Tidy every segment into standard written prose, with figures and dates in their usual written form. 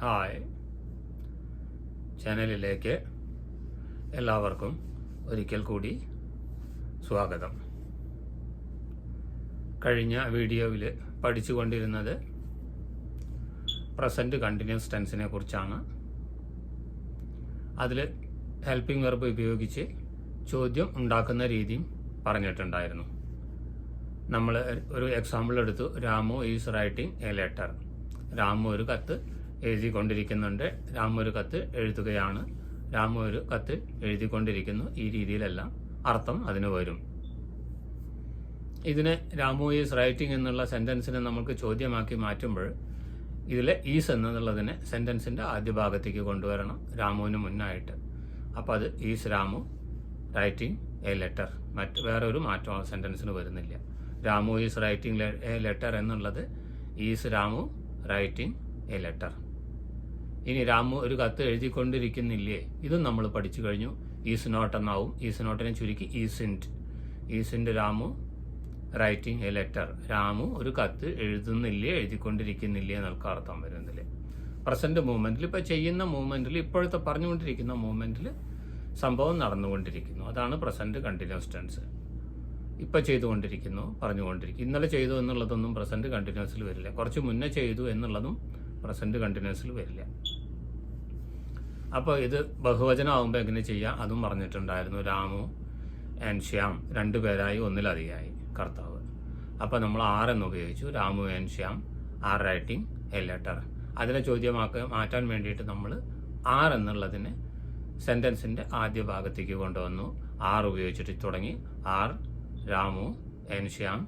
Hi, ചാനലിലേക്ക് എല്ലാവർക്കും ഒരിക്കൽ കൂടി സ്വാഗതം. കഴിഞ്ഞ വീഡിയോയിൽ പഠിച്ചുകൊണ്ടിരുന്നത് പ്രസൻറ്റ് കണ്ടിന്യൂസ് ടെൻസിനെ കുറിച്ചാണ്. അതിൽ ഹെൽപ്പിംഗ് വെർബ് ഉപയോഗിച്ച് ചോദ്യം ഉണ്ടാക്കുന്ന രീതിയും പറഞ്ഞിട്ടുണ്ടായിരുന്നു. നമ്മൾ ഒരു എക്സാമ്പിൾ എടുത്തു. Ramu is writing a letter. Ramu ഒരു കത്ത് എഴുതിക്കൊണ്ടിരിക്കുന്നുണ്ട്. രാമു ഒരു കത്ത് എഴുതുകയാണ്. രാമു ഒരു കത്ത് എഴുതിക്കൊണ്ടിരിക്കുന്നു. ഈ രീതിയിലെല്ലാം അർത്ഥം അതിന് വരും. ഇതിനെ രാമു ഈസ് റൈറ്റിംഗ് എന്നുള്ള സെന്റൻസിനെ നമുക്ക് ചോദ്യമാക്കി മാറ്റുമ്പോൾ ഇതിലെ ഈസ് എന്നുള്ളതിനെ സെന്റൻസിന്റെ ആദ്യ ഭാഗത്തേക്ക് കൊണ്ടുവരണം, രാമുവിന് മുന്നായിട്ട്. അപ്പോൾ അത് is Ramu writing a letter. വേറെ ഒരു മാറ്റം സെന്റൻസിന് വരുന്നില്ല. Ramu is writing a letter എന്നുള്ളത് is Ramu writing a letter. ഇനി രാമു ഒരു കത്ത് എഴുതിക്കൊണ്ടിരിക്കുന്നില്ലേ, ഇതും നമ്മൾ പഠിച്ചു കഴിഞ്ഞു. ഈസ് നോട്ട് എന്നാവും. ഈസ് നോട്ടിനെ ചുരുക്കി isn't Ramu writing a letter. Ramu ഒരു കത്ത് എഴുതുന്നില്ലേ, എഴുതിക്കൊണ്ടിരിക്കുന്നില്ലേ എന്നൊക്കെ അർത്ഥം വരുന്നില്ലേ. പ്രസന്റ് മൂവ്മെന്റിൽ, ഇപ്പൊ ചെയ്യുന്ന മൂവ്മെന്റിൽ, ഇപ്പോഴത്തെ പറഞ്ഞുകൊണ്ടിരിക്കുന്ന മൂവ്മെന്റിൽ സംഭവം നടന്നുകൊണ്ടിരിക്കുന്നു. അതാണ് പ്രസന്റ് കണ്ടിന്യൂസ് ടെൻസ്. ഇപ്പം ചെയ്തുകൊണ്ടിരിക്കുന്നു, പറഞ്ഞുകൊണ്ടിരിക്കുന്നു. ഇന്നലെ ചെയ്തു എന്നുള്ളതൊന്നും പ്രസന്റ് കണ്ടിന്യൂസിൽ വരില്ല. കുറച്ച് മുന്നേ ചെയ്തു എന്നുള്ളതും പ്രസന്റ് കണ്ടിന്യൂസിൽ വരില്ല. അപ്പോൾ ഇത് ബഹുവചനമാകുമ്പോൾ എങ്ങനെ ചെയ്യാം അതും പറഞ്ഞിട്ടുണ്ടായിരുന്നു. രാമു ആൻഡ് ശ്യാം, രണ്ടുപേരായി ഒന്നിലധികമായി കർത്താവ്. അപ്പോൾ നമ്മൾ എന്ന് ഉപയോഗിച്ചു. Ramu and Shyam are writing a letter. അതിനെ മാറ്റാൻ വേണ്ടിയിട്ട് നമ്മൾ എന്നുള്ളതിനെ സെന്റൻസിന്റെ ആദ്യ ഭാഗത്തേക്ക് കൊണ്ടുവന്നു. ഉപയോഗിച്ചിട്ട് തുടങ്ങി. Ramu and Shyam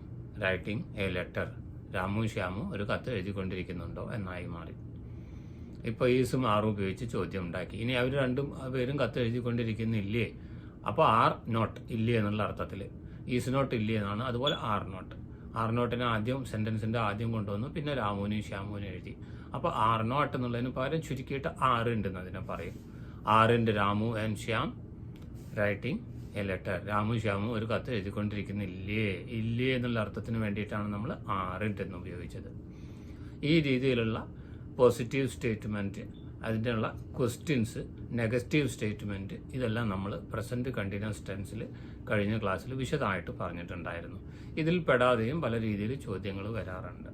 writing a letter. Ramu Shyamu ഒരു കത്ത് എഴുതിക്കൊണ്ടിരിക്കുന്നുണ്ടോ എന്നായി മാറി. ഇപ്പോൾ ഈസും ഉപയോഗിച്ച് ചോദ്യം ഉണ്ടാക്കി. ഇനി അവർ പേരും കത്ത് എഴുതിക്കൊണ്ടിരിക്കുന്നില്ലേ, അപ്പോൾ നോട്ട് ഇല്ലേ എന്നുള്ള അർത്ഥത്തിൽ. ഈസ് നോട്ട് ഇല്ലേ എന്നാണ്. അതുപോലെ നോട്ടിനെ ആദ്യം സെന്റൻസിന്റെ ആദ്യം കൊണ്ടുവന്നു, പിന്നെ രാമുവിനെയും ശ്യാമുവിനും എഴുതി. അപ്പോൾ നോട്ട് എന്നുള്ളതിന് പകരം ചുരുക്കിയിട്ട് ഉണ്ടെന്ന് അതിനെ പറയും. Ramu and Shyam writing a letter. Ramu Shyamu ഒരു കത്ത് എഴുതിക്കൊണ്ടിരിക്കുന്നില്ലേ, ഇല്ലേ എന്നുള്ള അർത്ഥത്തിന് വേണ്ടിയിട്ടാണ് നമ്മൾ എന്ന് ഉപയോഗിച്ചത്. ഈ രീതിയിലുള്ള പോസിറ്റീവ് സ്റ്റേറ്റ്മെന്റ്, അതിനുള്ള ക്വസ്റ്റ്യൻസ്, നെഗറ്റീവ് സ്റ്റേറ്റ്മെന്റ്, ഇതെല്ലാം നമ്മൾ പ്രസന്റ് കണ്ടിന്യൂസ് ടെൻസിൽ കഴിഞ്ഞ ക്ലാസ്സിൽ വിശദമായിട്ട് പറഞ്ഞിട്ടുണ്ടായിരുന്നു. ഇതിൽ പെടാതെയും പല രീതിയിൽ ചോദ്യങ്ങൾ വരാറുണ്ട്.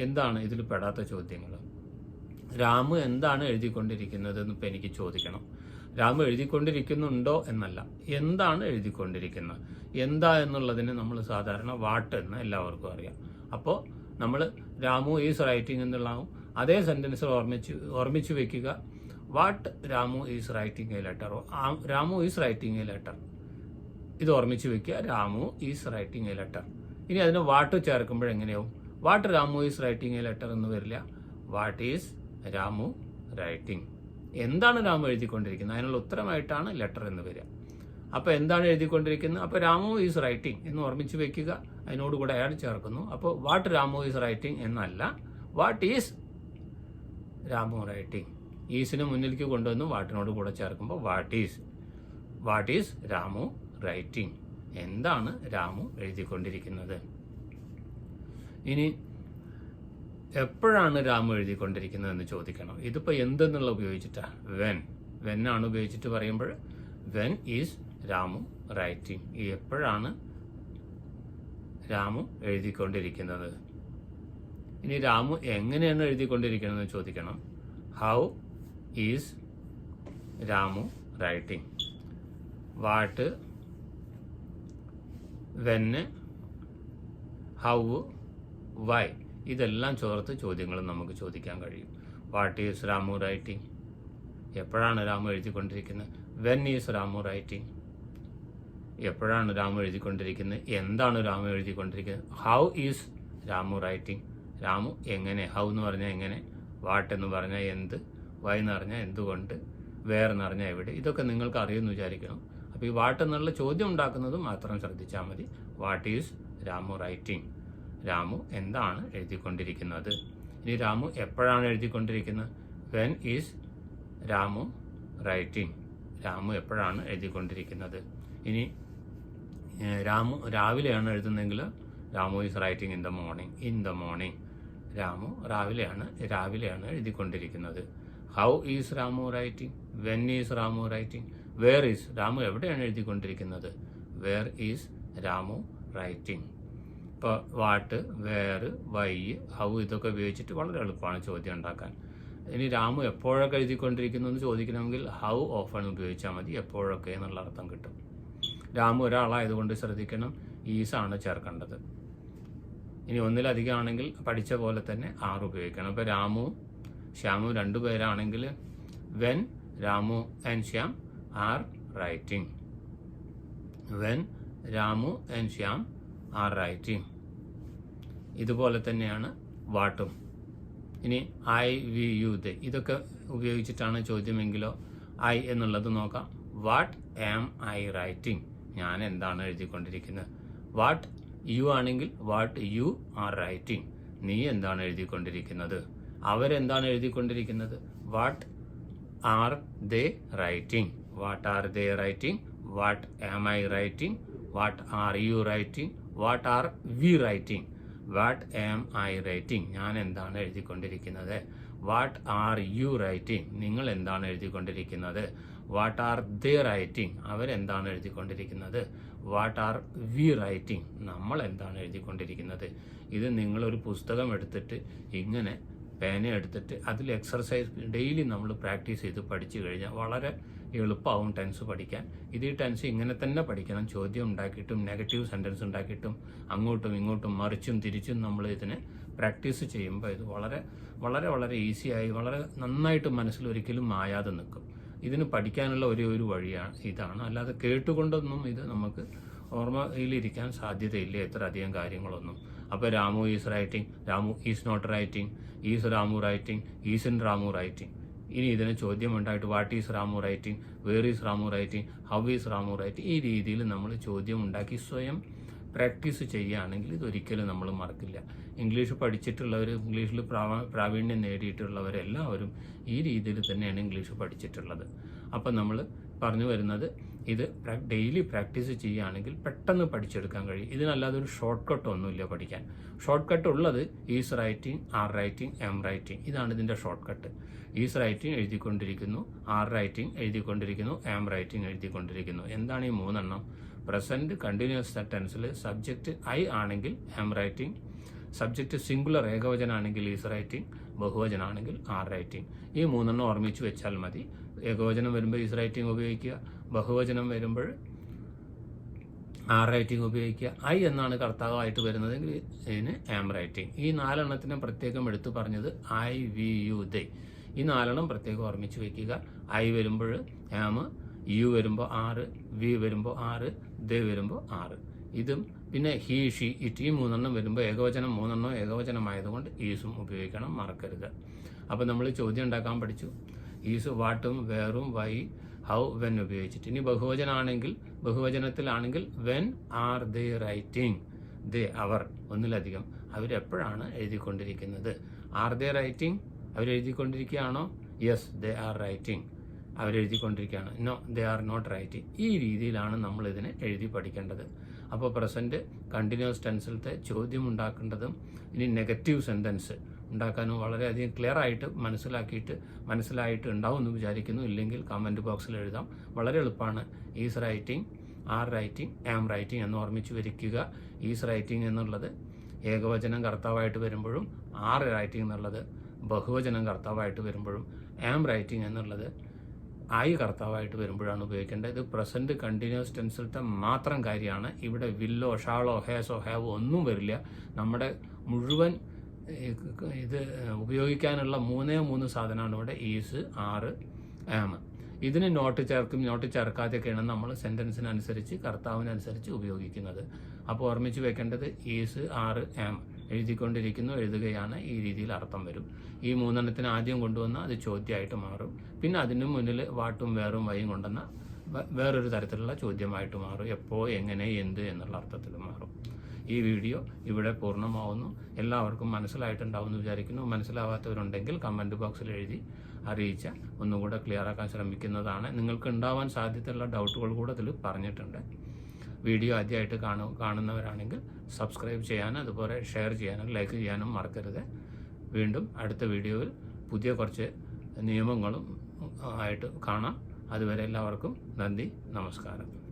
എന്താണ് ഇതിൽ പെടാത്ത ചോദ്യങ്ങൾ? രാമു എന്താണ് എഴുതിക്കൊണ്ടിരിക്കുന്നത് എന്ന് ഇപ്പം എനിക്ക് ചോദിക്കണം. രാമു എഴുതിക്കൊണ്ടിരിക്കുന്നുണ്ടോ എന്നല്ല, എന്താണ് എഴുതിക്കൊണ്ടിരിക്കുന്നത്. എന്താ എന്നുള്ളതിന് നമ്മൾ സാധാരണ വാട്ട് എന്ന് എല്ലാവർക്കും അറിയാം. അപ്പോൾ നമ്മൾ രാമു ഈസ് റൈറ്റിംഗ് എന്നുള്ളതാവും. അതേ സെന്റൻസ് ഓർമ്മിച്ചു വെക്കുക. What Ramu is writing a letter, Ramu is writing a letter. ഇത് ഓർമ്മിച്ചു വെക്കുക. Ramu is writing a letter. ഇനി അതിന് വാട്ട് ചേർക്കുമ്പോൾ എങ്ങനെയാവും? What Ramu is writing a letter എന്ന് വരില്ല. What is Ramu writing. എന്താണ് രാമു എഴുതിക്കൊണ്ടിരിക്കുന്നത്, അതിനുള്ള ഉത്തരമായിട്ടാണ് ലെറ്റർ എന്ന് വരിക. അപ്പോൾ എന്താണ് എഴുതിക്കൊണ്ടിരിക്കുന്നത്? അപ്പോൾ രാമു ഈസ് റൈറ്റിംഗ് എന്ന് ഓർമ്മിച്ച് വെക്കുക. അതിനോടുകൂടെ അയാൾ ചേർക്കുന്നു. അപ്പോൾ വാട്ട് രാമു ഈസ് റൈറ്റിംഗ് എന്നല്ല, വാട്ട് ഈസ് രാമു റൈറ്റിംഗ്. ഈസിന് മുന്നിലേക്ക് കൊണ്ടുവന്ന് വാട്ടിനോട് കൂടെ ചേർക്കുമ്പോൾ വാട്ട് ഈസ് രാമു റൈറ്റിംഗ്. എന്താണ് രാമു എഴുതിക്കൊണ്ടിരിക്കുന്നത്. ഇനി എപ്പോഴാണ് രാമു എഴുതിക്കൊണ്ടിരിക്കുന്നത് എന്ന് ചോദിക്കണം. ഇതിപ്പോൾ എന്തെന്നുള്ള ഉപയോഗിച്ചിട്ടാ? വെൻ ആണ് ഉപയോഗിച്ചിട്ട് പറയുമ്പോൾ വെൻ ഈസ് രാമു റൈറ്റിംഗ്. എപ്പോഴാണ് രാമു എഴുതിക്കൊണ്ടിരിക്കുന്നത്. ഇനി രാമു എങ്ങനെയാണ് എഴുതിക്കൊണ്ടിരിക്കുന്നത് ചോദിക്കണം. How is Ramu writing. What, when, how, why, ഇതെല്ലാം ചേർത്ത് ചോദ്യങ്ങൾ നമുക്ക് ചോദിക്കാൻ കഴിയും. വാട്ട് ഈസ് രാമു റൈറ്റിംഗ്, എപ്പോഴാണ് രാമു എഴുതിക്കൊണ്ടിരിക്കുന്നത്. വെൻ ഈസ് രാമു റൈറ്റിംഗ്, എപ്പോഴാണ് രാമു എഴുതിക്കൊണ്ടിരിക്കുന്നത്. എന്താണ് രാമു എഴുതിക്കൊണ്ടിരിക്കുന്നത്. How is Ramu writing, Ramu എങ്ങനെ. ഹൗ എന്ന് പറഞ്ഞാൽ എങ്ങനെ, വാട്ട് എന്ന് പറഞ്ഞാൽ എന്ത്, വൈ എന്ന് പറഞ്ഞാൽ എന്തുകൊണ്ട്, വേർ എന്ന് പറഞ്ഞാൽ എവിടെ. ഇതൊക്കെ നിങ്ങൾക്ക് അറിയുമെന്ന് വിചാരിക്കണം. അപ്പോൾ ഈ വാട്ട് എന്നുള്ള ചോദ്യം ഉണ്ടാക്കുന്നത് മാത്രം ശ്രദ്ധിച്ചാൽ മതി. What is Ramu writing, Ramu എന്താണ് എഴുതിക്കൊണ്ടിരിക്കുന്നത്. ഇനി രാമു എപ്പോഴാണ് എഴുതിക്കൊണ്ടിരിക്കുന്നത്. When is Ramu writing, Ramu എപ്പോഴാണ് എഴുതിക്കൊണ്ടിരിക്കുന്നത്. ഇനി രാമു രാവിലെയാണ് എഴുതുന്നതെങ്കിൽ Ramu is writing in the morning. Ramu രാവിലെയാണ് എഴുതിക്കൊണ്ടിരിക്കുന്നത്. How is Ramu writing, when is Ramu writing, where is Ramu എവിടെയാണ് എഴുതിക്കൊണ്ടിരിക്കുന്നത്, വേർ ഈസ് രാമു റൈറ്റിംഗ്. ഇപ്പോൾ വാട്ട്, വേർ, വൈ, ഹൗ ഇതൊക്കെ ഉപയോഗിച്ചിട്ട് വളരെ എളുപ്പമാണ് ചോദ്യം ഉണ്ടാക്കാൻ. ഇനി രാമു എപ്പോഴൊക്കെ എഴുതിക്കൊണ്ടിരിക്കുന്നു എന്ന് ചോദിക്കണമെങ്കിൽ ഹൗ ഓഫൺ ഉപയോഗിച്ചാൽ മതി, എപ്പോഴൊക്കെ എന്നുള്ള അർത്ഥം കിട്ടും. രാമു ഒരാളായതുകൊണ്ട് ശ്രദ്ധിക്കണം, ഈസാണ് ചേർക്കേണ്ടത്. ഇനി ഒന്നിലധികം ആണെങ്കിൽ പഠിച്ച പോലെ തന്നെ ആർ ഉപയോഗിക്കണം. ഇപ്പോൾ രാമു ശ്യാമു 2 പേരാണെങ്കിൽ when Ramu and Shyam are writing, when Ramu and Shyam are writing. ഇതുപോലെ തന്നെയാണ് വാട്ടും. ഇനി ഐ, വി, യു, ദേ ഇതൊക്കെ ഉപയോഗിച്ചിട്ടാണ് ചോദ്യമെങ്കിലോ ഐ എന്നുള്ളത് നോക്കാം. വാട്ട് ആം ഐ റൈറ്റിംഗ്, ഞാൻ എന്താണ് എഴുതിക്കൊണ്ടിരിക്കുന്നത്. വാട്ട് യു ആണെങ്കിൽ വാട്ട് യു ആർ റൈറ്റിംഗ്, നീ എന്താണ് എഴുതിക്കൊണ്ടിരിക്കുന്നത്. അവരെന്താണ് എഴുതിക്കൊണ്ടിരിക്കുന്നത്. What are they writing, what are they writing, what am I writing, what are you writing, what are we writing, what am I writing, ഞാൻ എന്താണ് എഴുതിക്കൊണ്ടിരിക്കുന്നത്. വാട്ട് ആർ യു റൈറ്റിംഗ്, നിങ്ങൾ എന്താണ് എഴുതിക്കൊണ്ടിരിക്കുന്നത്. വാട്ട് ആർ ദേ റൈറ്റിംഗ്, അവരെന്താണ് എഴുതിക്കൊണ്ടിരിക്കുന്നത്. What are we writing, നമ്മൾ എന്താണ് എഴുതിക്കൊണ്ടിരിക്കുന്നത്. ഇത് നിങ്ങളൊരു പുസ്തകം എടുത്തിട്ട് ഇങ്ങനെ പേന എടുത്തിട്ട് അതിൽ എക്സർസൈസ് ഡെയിലി നമ്മൾ പ്രാക്ടീസ് ചെയ്ത് പഠിച്ചു കഴിഞ്ഞാൽ വളരെ എളുപ്പമാവും ടെൻസ് പഠിക്കാൻ. ഇത് ഈ ടെൻസ് ഇങ്ങനെ തന്നെ പഠിക്കണം. ചോദ്യം ഉണ്ടാക്കിയിട്ടും നെഗറ്റീവ് സെൻറ്റൻസ് ഉണ്ടാക്കിയിട്ടും അങ്ങോട്ടും ഇങ്ങോട്ടും മറിച്ചും തിരിച്ചും നമ്മൾ ഇതിനെ പ്രാക്ടീസ് ചെയ്യുമ്പോൾ ഇത് വളരെ വളരെ വളരെ ഈസിയായി വളരെ നന്നായിട്ട് മനസ്സിൽ ഒരിക്കലും മായാതെ നിൽക്കും. ഇതിന് പഠിക്കാനുള്ള ഒരു വഴിയാണ് ഇതാണ്. അല്ലാതെ കേട്ടുകൊണ്ടൊന്നും ഇത് നമുക്ക് ഓർമ്മയിലിരിക്കാൻ സാധ്യതയില്ല എത്ര അധികം കാര്യങ്ങളൊന്നും. അപ്പോൾ Ramu is writing, Ramu is not writing, is Ramu writing, is in Ramu writing. ഇനി ഇതിന് ചോദ്യം ഉണ്ടായിട്ട് what is Ramu writing, where is Ramu writing, how is Ramu writing, ഈ രീതിയിൽ നമ്മൾ ചോദ്യം ഉണ്ടാക്കി സ്വയം പ്രാക്ടീസ് ചെയ്യുകയാണെങ്കിൽ ഇതൊരിക്കലും നമ്മൾ മറക്കില്ല. ഇംഗ്ലീഷ് പഠിച്ചിട്ടുള്ളവർ, ഇംഗ്ലീഷിൽ പ്രാവീണ്യം നേടിയിട്ടുള്ളവരെല്ലാവരും ഈ രീതിയിൽ തന്നെയാണ് ഇംഗ്ലീഷ് പഠിച്ചിട്ടുള്ളത്. അപ്പം നമ്മൾ പറഞ്ഞു വരുന്നത് ഇത് ഡെയിലി പ്രാക്ടീസ് ചെയ്യുകയാണെങ്കിൽ പെട്ടെന്ന് പഠിച്ചെടുക്കാൻ കഴിയും. ഇതിനല്ലാതെ ഒരു ഷോർട്ട് കട്ട് ഒന്നുമില്ല പഠിക്കാൻ. ഷോർട്ട് കട്ട് ഉള്ളത് is writing, are writing, am writing, ഇതാണ് ഇതിൻ്റെ ഷോർട്ട് കട്ട്. ഈസ് റൈറ്റിംഗ് എഴുതിക്കൊണ്ടിരിക്കുന്നു, ആർ റൈറ്റിംഗ് എഴുതിക്കൊണ്ടിരിക്കുന്നു, എം റൈറ്റിംഗ് എഴുതിക്കൊണ്ടിരിക്കുന്നു. എന്താണ് ഈ 3 എണ്ണം? പ്രസന്റ് കണ്ടിന്യൂസ് ടെൻസിൽ സബ്ജക്റ്റ് ഐ ആണെങ്കിൽ എം റൈറ്റിംഗ്, സബ്ജക്റ്റ് സിംഗുലർ ഏകവചനാണെങ്കിൽ ഈസ് റൈറ്റിംഗ്, ബഹുവചനാണെങ്കിൽ ആർ റൈറ്റിംഗ്. ഈ 3 എണ്ണം ഓർമ്മിച്ച് വെച്ചാൽ മതി. ഏകവചനം വരുമ്പോൾ ഈസ് റൈറ്റിംഗ് ഉപയോഗിക്കുക, ബഹുവചനം വരുമ്പോൾ ആർ റൈറ്റിംഗ് ഉപയോഗിക്കുക. ഐ എന്നാണ് കർത്താവായിട്ട് വരുന്നതെങ്കിൽ ഇതിന് ആം റൈറ്റിംഗ്. ഈ 4 എണ്ണത്തിനെ പ്രത്യേകം എടുത്തു പറഞ്ഞത് ഐ, വി, യു, ദേ. ഈ 4 എണ്ണം പ്രത്യേകം ഓർമ്മിച്ച് വയ്ക്കുക. ഐ വരുമ്പോൾ ആം, യു വരുമ്പോൾ ആറ്, വി വരുമ്പോൾ ആറ്, ദേ വരുമ്പോൾ ആറ്. ഇതും പിന്നെ ഹി, ഷി, ഇറ്റ്, ഈ 3 എണ്ണം വരുമ്പോൾ ഏകവചനം 3 എണ്ണം ഏകവചനമായതുകൊണ്ട് ഈസും ഉപയോഗിക്കണം, മറക്കരുത്. അപ്പോൾ നമ്മൾ ചോദ്യം ഉണ്ടാക്കാൻ പഠിച്ചു. ഈസ് വാട്ടും വേറും വൈ, ഹൗ, വെൻ ഉപയോഗിച്ചിട്ട്. ഇനി ബഹുവചനത്തിലാണെങ്കിൽ when are they writing, they അവർ ഒന്നിലധികം, അവരെപ്പോഴാണ് എഴുതിക്കൊണ്ടിരിക്കുന്നത്. ആർ ദേ റൈറ്റിംഗ്, അവരെഴുതിക്കൊണ്ടിരിക്കുകയാണോ? യെസ്, ദേ ആർ റൈറ്റിംഗ്, അവരെഴുതിക്കൊണ്ടിരിക്കുകയാണ്. No, they are not writing. ഈ രീതിയിലാണ് നമ്മൾ ഇതിനെ എഴുതി പഠിക്കേണ്ടത്. അപ്പോൾ പ്രസൻറ്റ് കണ്ടിന്യൂസ് ടെൻസിലത്തെ ചോദ്യം ഉണ്ടാക്കേണ്ടതും ഇനി നെഗറ്റീവ് സെൻറ്റൻസ് ഉണ്ടാക്കാനും വളരെയധികം ക്ലിയർ ആയിട്ട് മനസ്സിലായിട്ട് ഉണ്ടാവും എന്ന് വിചാരിക്കുന്നു. ഇല്ലെങ്കിൽ കമൻറ്റ് ബോക്സിൽ എഴുതാം. വളരെ എളുപ്പമാണ്. Is writing, are writing, am writing എന്ന് ഓർമ്മിച്ച് വരിക്കുക. ഈസ് റൈറ്റിംഗ് എന്നുള്ളത് ഏകവചനം കർത്താവായിട്ട് വരുമ്പോഴും, ആർ റൈറ്റിംഗ് എന്നുള്ളത് ബഹുവചനം കർത്താവായിട്ട് വരുമ്പോഴും, ആം റൈറ്റിംഗ് എന്നുള്ളത് ഐ കർത്താവായിട്ട് വരുമ്പോഴാണ് ഉപയോഗിക്കേണ്ടത്. ഇത് പ്രസൻറ്റ് കണ്ടിന്യൂസ് ടെൻസിലത്തെ മാത്രം കാര്യമാണ്. ഇവിടെ വില്ലോ, ഷാളോ, ഹാസോ, ഹാവോ ഒന്നും വരില്ല. നമ്മുടെ മുഴുവൻ ഇത് ഉപയോഗിക്കാനുള്ള 3 സാധനമാണ് ഇവിടെ ഈസ്, ആറ്, ആം. ഇതിന് നോട്ട് ചേർക്കും, നോട്ട് ചേർക്കാതെയൊക്കെയാണ് നമ്മൾ സെൻറ്റൻസിനനുസരിച്ച് കർത്താവിനനുസരിച്ച് ഉപയോഗിക്കുന്നത്. അപ്പോൾ ഓർമ്മിച്ച് വെക്കേണ്ടത് ഈസ്, ആറ്, ആം എഴുതിക്കൊണ്ടിരിക്കുന്നു, എഴുതുകയാണ്, ഈ രീതിയിൽ അർത്ഥം വരും. ഈ 3 എണ്ണത്തിന് ആദ്യം കൊണ്ടുവന്നാൽ അത് ചോദ്യമായിട്ട് മാറും. പിന്നെ അതിന് മുന്നിൽ വാട്ടും വേറും വൈയും കൊണ്ടുവന്ന വേറൊരു തരത്തിലുള്ള ചോദ്യമായിട്ട് മാറും. എപ്പോൾ, എങ്ങനെ, എന്ത് എന്നുള്ള അർത്ഥത്തിൽ മാറും. ഈ വീഡിയോ ഇവിടെ പൂർണ്ണമാവുന്നു. എല്ലാവർക്കും മനസ്സിലായിട്ടുണ്ടാവുമെന്ന് വിചാരിക്കുന്നു. മനസ്സിലാവാത്തവരുണ്ടെങ്കിൽ കമൻറ്റ് ബോക്സിൽ എഴുതി അറിയിച്ച ഒന്നുകൂടെ ക്ലിയർ ആക്കാൻ ശ്രമിക്കുന്നതാണ്. നിങ്ങൾക്ക് ഉണ്ടാവാൻ സാധ്യതയുള്ള ഡൗട്ടുകൾ കൂടെ അതിൽ പറഞ്ഞിട്ടുണ്ട്. വീഡിയോ ആദ്യമായിട്ട് കാണുന്നവരാണെങ്കിൽ സബ്സ്ക്രൈബ് ചെയ്യാനും അതുപോലെ ഷെയർ ചെയ്യാനും ലൈക്ക് ചെയ്യാനും മറക്കരുത്. വീണ്ടും അടുത്ത വീഡിയോയിൽ പുതിയ കുറച്ച് നിയമങ്ങളും ആയിട്ട് കാണാം. അതുവരെ എല്ലാവർക്കും നന്ദി, നമസ്കാരം.